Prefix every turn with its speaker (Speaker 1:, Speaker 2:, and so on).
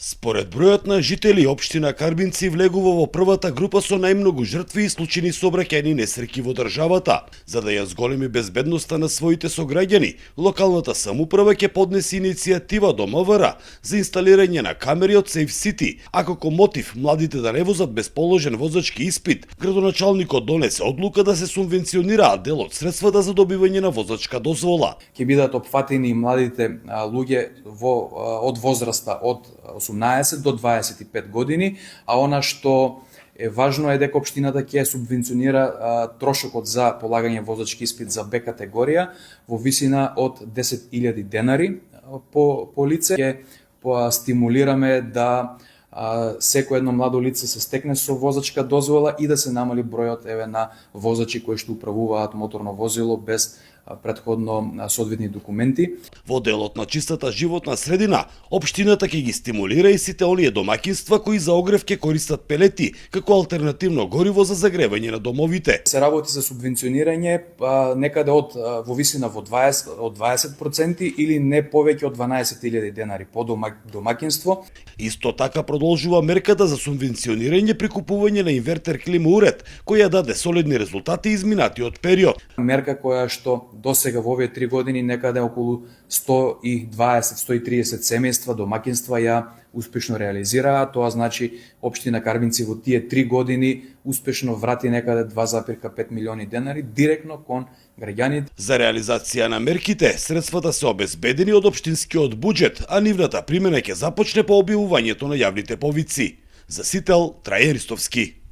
Speaker 1: Според бројот на жители, општина Карбинци влегува во првата група со најмногу жртви и случајни сообраќајни несреќи во државата. За да ја зголеми безбедноста на своите сограѓани, локалната самоуправа ќе поднесе иницијатива до МВР за инсталирање на камери од Safe City, а како мотив младите да не возат без положен возачки испит, градоначалникот донесе одлука да се субвенционираат дел од средствата за добивање на возачка дозвола.
Speaker 2: Ќе бидат опфатени младите луѓе од возраста од 18 до 25 години, а она што е важно е дека општината ќе субвенционира трошокот за полагање возачки испит за Б категорија во висина од 10.000 денари по лице. Ќе стимулираме да секој едно младо лице се стекне со возачка дозвола и да се намали бројот на возачи кои што управуваат моторно возило без претходно соодветни документи.
Speaker 1: Во делот на чистата животна средина, општината ќе ги стимулира и сите оние домаќинства кои за огрев ќе користат пелети како алтернативно гориво за загревање на домовите.
Speaker 2: Се работи за субвенционирање некаде од во висина од 20% или не повеќе од 12.000 денари по домаќинство.
Speaker 1: Исто така продолжува мерката за субвенционирање при купување на инвертер клима уред, која даде солидни резултати изминатиот период.
Speaker 2: Мерка која што досега во овие 3 години некаде околу 120-130 семејства, домаќинства ја успешно реализираа. Тоа значи општина Карбинци во тие 3 години успешно врати некаде 2,5 милиони денари директно кон граѓаните.
Speaker 1: За реализација на мерките, средствата се обезбедени од општинскиот буџет, а нивната примена ќе започне по објавувањето на јавните повици. За Сител, Трајан Ристовски.